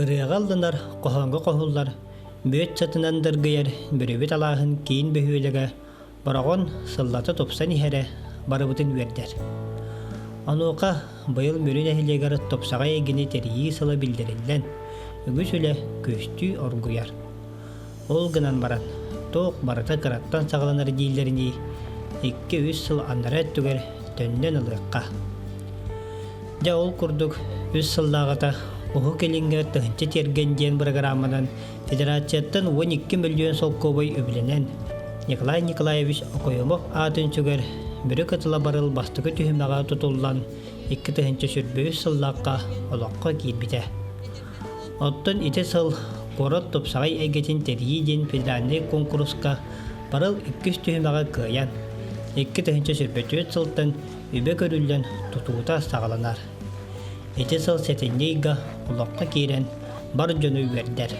Ырыгалланар, кохонго кохуллар, бөт сатынан дыргыяр, бүрөбөт алаахын кейін бөһүөлеге, барагон сыллаты топсан иһэре барыбытын үердер. Анука быйыл мөрүн әһилегер топсаға егіне терии сыла билдериллен, үгүс үле көстүү оргуяр. Ол гынан баран, тоқ барата кыраттан сағаланар дейлеріне, 2-3 сыл аннара түгер төннен ылыққа. Ja ол курдук үс сылдағыта Уху келингер тыгынча терген ден программадан Федерацияттан 12 миллион солковой өбіленен Николай Николаевич Окойомов атын чүгер бүрі кытыла барыл бастығы түйімнаға тұтылдан 2 тыгынча сүрбөй сыллаққа олаққа кейбіде. Оттын ите сыл корот топсағай әгетін терии ден федеральный конкурсқа барыл 2 түйімнаға кыян 2 тыгынча сүрбөй сылтын үбе көрілден тұтуыта сағаланар. Ете сыл сетеннейга улаққа кейрен бар жөні вердер.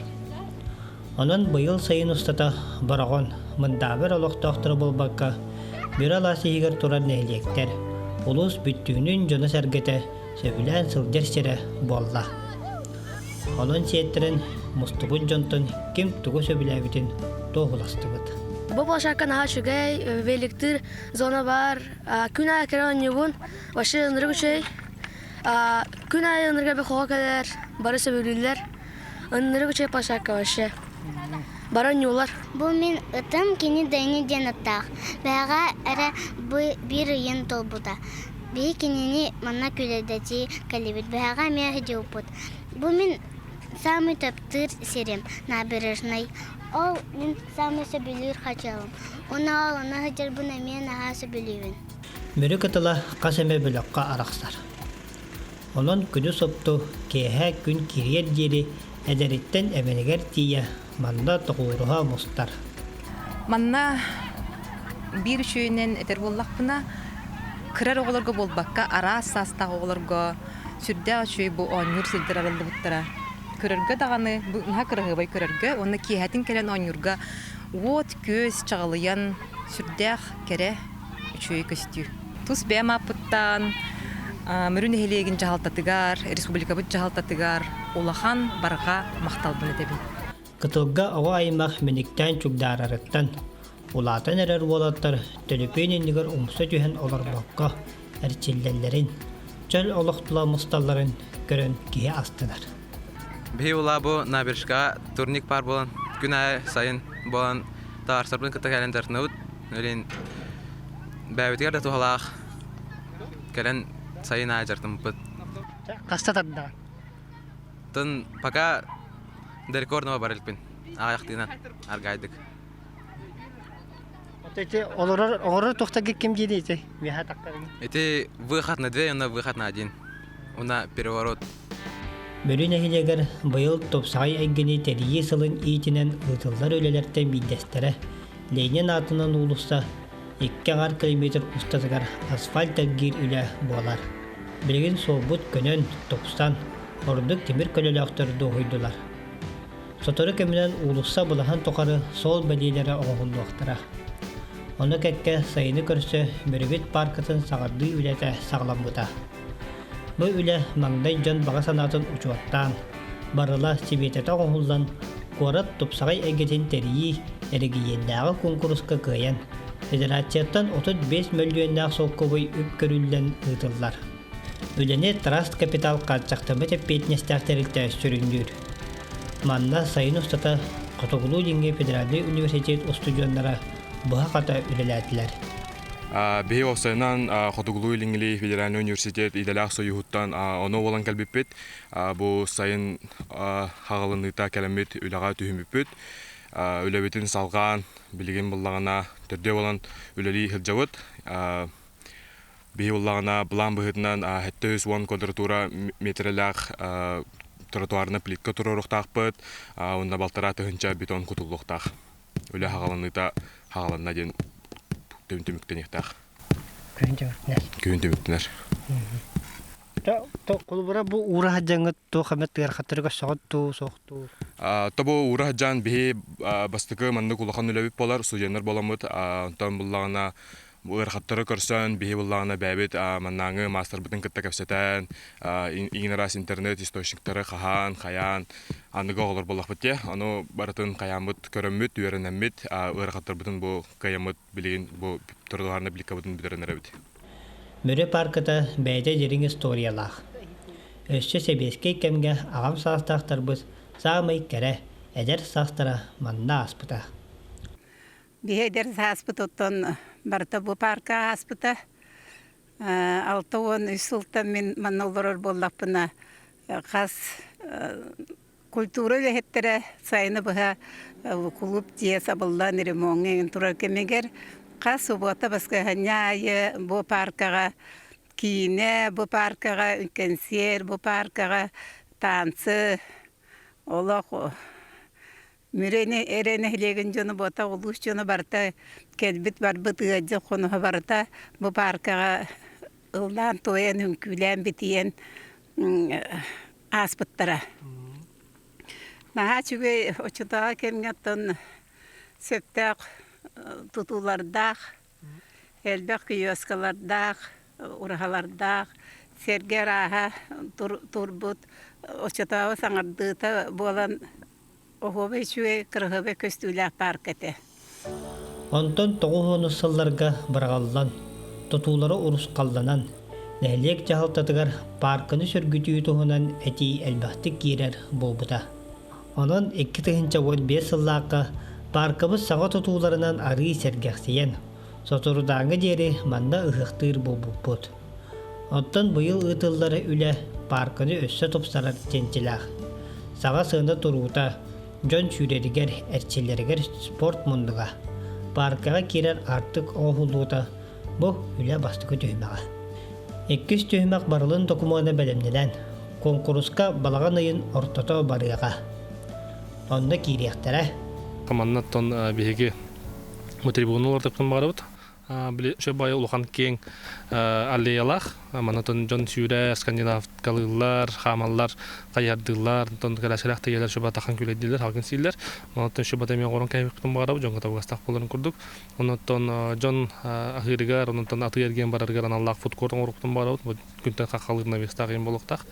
Онын бұйыл сайын ұстата барағын мұндабыр олықтақтыры болбаққа бір аласығығыр тұрар нәйлектер. Улус бүттігінің жөні сәргеті сөбілән сылдер сері болла. Онын сеттерін мұстыбын жонтын кем тұғы сөбіләбітін тоғыластығыд. Бұл болашаққан аға шүгәй, веліктір зона бар, күн айкері онығын, башы ұныры күшей. Күн айы ынырға бі қоға кәдер, бары сөбілілер, ыныры күшей пашаққа башы. Бары нюлар. Бұл мен ұтым кені дәйні ден ұттақ. Бәға әрі бір үйін тол бұда. Бей кенені манна күледәті кәлебет. Бәға мәғі де ұпыд. Бұл мен самый төптір серем набережной. Ол мен самый сөбілір қачалым. Оны ал, оны ғыдер бұна мен аға сөбілігін. Мөрі кытыла қасеме бөліққа арақсар. Onun күні сопту кеһә күн кириер дери әдәриттен әмәнегер тия манда тоғуыруға мұстар. Манна bir шөйінен әтер боллақпына кірар оғыларға болбаққа ара састағы оғыларға сүрді шөй бұл оңыр сілдір арылды бұттара. Көрерге дағаны, бұға кірігі бай көрерге, оны кеһәтін келен оңырға от көз чағылыян сүрдәқ кәрі шөй көстү. Тұс бәм апыттан Мөрүн эхилегин жахалтатыгар, республикабыт жахалтатыгар, улахан барға мақталбыны дебин. Кытылга ова аймақ меніктен чүгдарарыттан, улатын әрер болаттар төліпен ендігер умса түйен олар баққа әрчеллелерін, чөл олықтыла мұсталарын көрін кие астыдар. Бей ула бұ набережка турник бар болан, күн ай сайын болан тағарсарбын кыта кәлендерін өт, өлен бәуітігер де туғалақ кәлен сайын айжартым бұд. Қаста тадда? Тын пока далеко орнова барылпын, ағаяқтығынан аргайдық. Оғырыр тоқтаға кем дейді еті? Эти выход на 2, на выход на 1. Уна переворот. Мөрін әхилегер бұйыл топсағай әйгені тәрие сылын иетінен ұтылдар өлелерден бидестері Ленин атынан ұлыса 2 километр ұстатығар асфальт әггер үлі болар. Білген солбұт көнен 90 ордық темір көлеліқтірді ойдылар. Соторы көмінен ұлыса бұлахан тоқары сол бәлелері оғылуақтыра. Оны кәкке сайыны көрсі Мөрібет паркытын сағарды үләті сағлам бұта. Бұл үлі маңдай жон баға санатын ұчуаттан, барыла себететі оғылдан қорат топсағай әгетін тәрии әрігиендағы конкурсқа көйен. Федерацияттан 35 миллионнақ солковой үп көрілден ұтылдар. Үлене Траст Капитал қатшақтымы теппетнестәқтерілті сүріндір. Манна сайын ұстата Қотоғылу денге Федеральный университет студионлары бұға қата үлеләділер. Бей осайынан Қотоғылу Илингли Федеральный университет иделақ сойуғыттан оны олан кәлбеппет. Бұл сайын хағылыныта кәлемет үліға түйіміппет. Үләбетін салған, білген болағына түрде болан үләлі хыржавыт. Бей болағына бұлан бұғытынан 710 квадратура метреләқ тротуарына плитка тұрырықтақ бұд. Онда балтара тұхынша бетон құтылықтақ. Үлі хағалыныта хағалына ден төміктен ектақ. Күйін төміктенер. Қолыбыра бұл ұра хаджаңы тоқаметтігер қатырға соқты. Табу ура жан бе бастыкы манны кулахан үләбіп болар, студенттер боламыд, онтан бұллағына бу ырхаттары көрсөн бихи буллагына бәбит маннаңы мастер бутын кытта кепсетен игнорас интернет источниктары хахан хаян аныга олор боллак бите аны барытын каямыт көрөммүт үйренеммит ырхаттар бутын бу каямыт билген бу турдуарны биликка бутын бидеренеребит. Мөрө паркыта бәйдә дерин историялах. Өссө себеске кемге агам састактарбыз самый кере эдер састара манна аспыта. Биһэдер сааспытоттон барта бу парка аспыта. 6-10 үсүлтан мен маннолорор боллаппына хас культура вехеттере сайны быха клуб тие сабылла неремоңен турар кемегер хас убота баска ханяе бу паркага кине бу паркага концерт бу паркага танцы олох Мирене эрене хилеген жону бота улус жону барта келбит барбыт ыжы конуха барта бу паркага ылдан тоен хүнкүлен битиен аспыттара. Наха чүгей очутаға кемгеттен сөптәк тутулардақ, элбек киоскалардақ, урахалардақ, сергер аха турбут очутаға саңардыта болан охобе чүгей кырғыбе көстүләк паркете. Онтон тоғуһуну сылларга баргаллан, тотуулары урус қалданан, нәлек жахалтатыгар паркыны сөргүтүү туһунан эти элбахты кирер болбута. Онон 2-5 сыллааққа паркыбыз саға тотууларынан ары сергәксиен, соторудаңы дері манна ыхықтыр болбуппут. Оттон бұйыл ытыллары үлі паркыны өссө топсарар тенчилах. Саға сыны турута, жон сүйредігер әрчелерігер спорт мұндыға. Паркаға кирер артык оғылуыта, бұл үлі бастықы түймеға. 200 түймек барылын докуманы бәлемнеден, конкурска балаған айын ортото барыға. Онда кирияқтара. Командаттон беге трибуналар тапқан барабыт. Шо бай улахан кең аллеялах, манатон жон сүйрә скандинав калылар, хамаллар, каярдылар, тон калашрак тегелер шо батахан күледилер, халкын силлер. Манатон шо батамен горон кайбыктын барабы, жон катабастак боларын курдук. Онотон жон ахырыгар, онотон аты ерген бараргар аналлах футкордон оруктун барабыт, күнтен какалырына вестагын болуктак.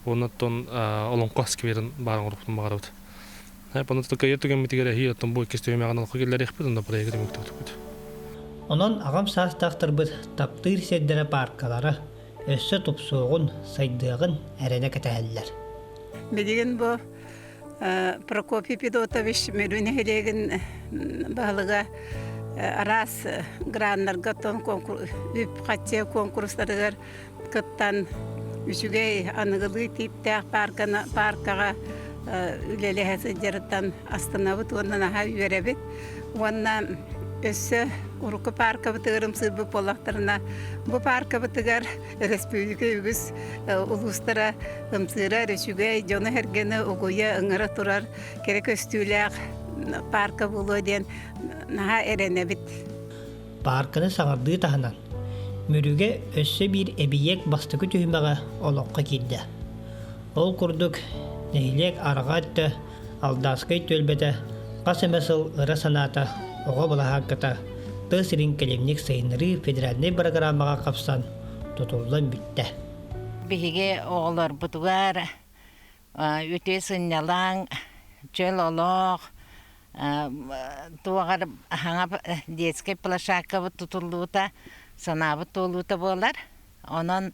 Онотон олонко скверин барын оруктун барабыт. Понад только ертөген митигере хи оттон бу кестеме ганал хогеллер ихпит онда проект мектеп. Онон агам састактырбыт таптыр седдере паркалары өссө тупсугун сайдыгын эрене кетеллер. Медиген бу Прокопий Педотович мерүне хелеген баглыга арас граннарга тон конкурс үп катче конкурсларыгар кыттан үчүгей аныгылы типтак паркага үлелеһәсе жарыттан астанабыт оннан аха үйеребит. Онна өссө уруку парка бытыгырым сырбы полактарына бу парка бытыгар республика үгүс улустара ымсыра решүгей жоны хергені угуя ыңыра турар керек өстүләк парка болу ден наха эренебит. Парканы саңарды таханан мүрүге өссө бир эбиек бастыкы түймеға олоққа кирді. Ол курдук нәйлек арғатты алдаскай төлбеті қасымасыл ыры саната оға бұлағаққыта тысырын кәлемнік сайыныры федеральный программаға қапсан тұтылдан бүтті. Биге оғылар бұтығар өте сынялаң чөл олық туағар аңап детский площадка тұтылуыта санабы толуыта болар. Онын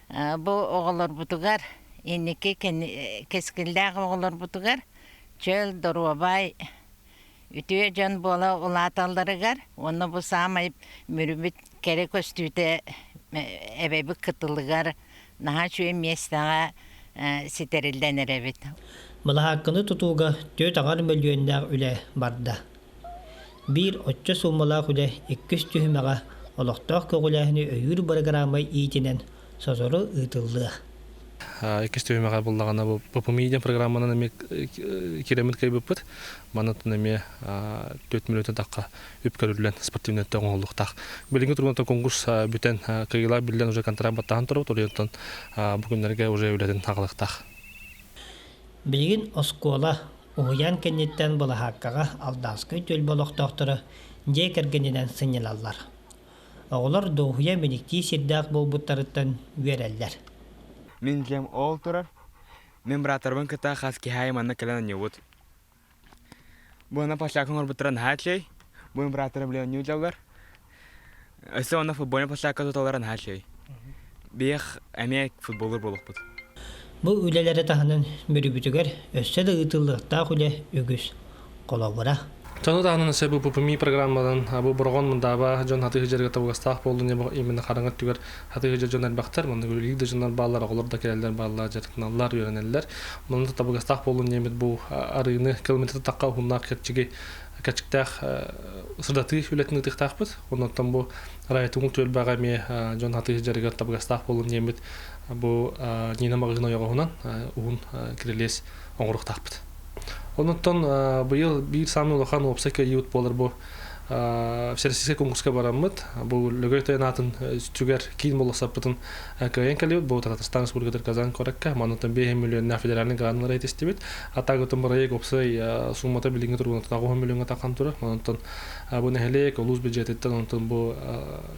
бұл оғылар бұтығар енеке кескілдәғі оғылар бұтығар чөл дұруабай үтіе жан бола ұлаталарығар. Оны бұл самай мүріміт керек өстүйті әбәбі қытылығар наға шуе местаға сетерілден әрәбет. Мұла хаққыны тұтуға 4 миллионнақ үлі барды. Bir 8 суммалақ үлі 200 түйімеға олықтақ көғіләхіні өйір программай иетінен созору ұйтылды. Екістеуі мәға болдағана бұл попумиден программанан әме керемет кәйбіппіт. Манатын әме 4 миллион таққа өпкәрілілен спортивнетті оңғылықтақ. Белінгі тұрғанта конкурс бүтен кайгыла білден уже контракт баттағын тұрып, тұрғанттан бүгіндерге уже өлетін ағылықтақ. Білген оскола ұғыян кәнеттен бұла хаққаға алдаскай төл болықтақтыры дей кәргенеден сынелалар. Оғылар доғуя менекти сирдақ болбуттарыттан вереллер. Мен кем ол турар. Мен братарбын кыта хас кихай манна келен ньюут. Буна пашакын орбутран хачлей. Бун братарым леон ньюжалар. Өсө оны футболны пашакка туталаран хачлей. Бех эмек футболер болуқпыт. Бұл үлелері тағынан бүрібітігер өссі де ұтылықтақ үле үгіз қолауыра. Тону тағынан өсі бұл пупами программадан бұл бұрғын мұндаба жон хаты хыжерге табығастақ болды не бұл именно қараңат түгер хаты хыжер жон әлбақтар, мұнда үлігді жонлар балалар, оғылар да келелер балалар, жарқыналар үйренелер. Мұнда табығастақ болды немет бұл арыны километр таққа ұғынақ кетчіге кәчіктәқ сырдаты үлетіні тықтақ бұд. Оннан бұл райытыңыл төл баға ме жон хаты хыжерге табығастақ болды немет бұл нина мағығын ойағығынан ұғын кірелес оңырықтақ бұд. Оннан быйыл бир самый улахан опсака юут болар бу всероссийский конкурска бараммыт. Бу лөгөй атын түгер кийин болсапытын кайын калып бу Татарстан Республикасы Казан коракка манутан 5 миллион на федеральный гранлар айтыстыбыт. Атагытын барайык опсай суммата билинге турган 10 миллионга такан тура. Манутан бу нехелек улус бюджеттен онтан бу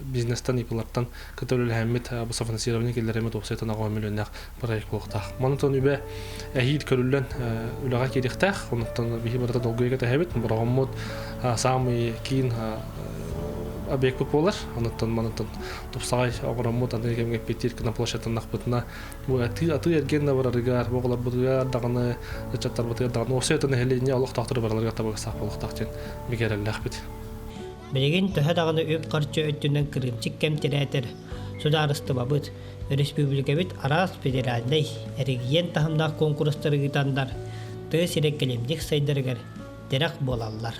бизнестен ипылаттан көтөлүл хәммит бу софинансирование келлеремет опсай 10 миллионнак барайык болуктак. Манутан үбе әһид көрүлгән үлага кирихтах. Онтан бихи барата долгойга тәһәбит бараммыт самый кийин объект болар. Онтан манутан тупсагай агыраммыт аны кемге петир кына площадьтан нахбытына бу аты эргенне барарыгар боглар бутуга даганы чаттар бутуга даганы осетен хелене алык тактыр бараларга табык сак болуктак мигереллах бит. Билеген төһә даганы өп карчы өттүнөн кырымчык кемтерәтер. Сударысты бабыт республика бит арас федеральный регион тахымдак конкурстары гытандар. Тö сирек келемдик сайдыргар дерак болаллар.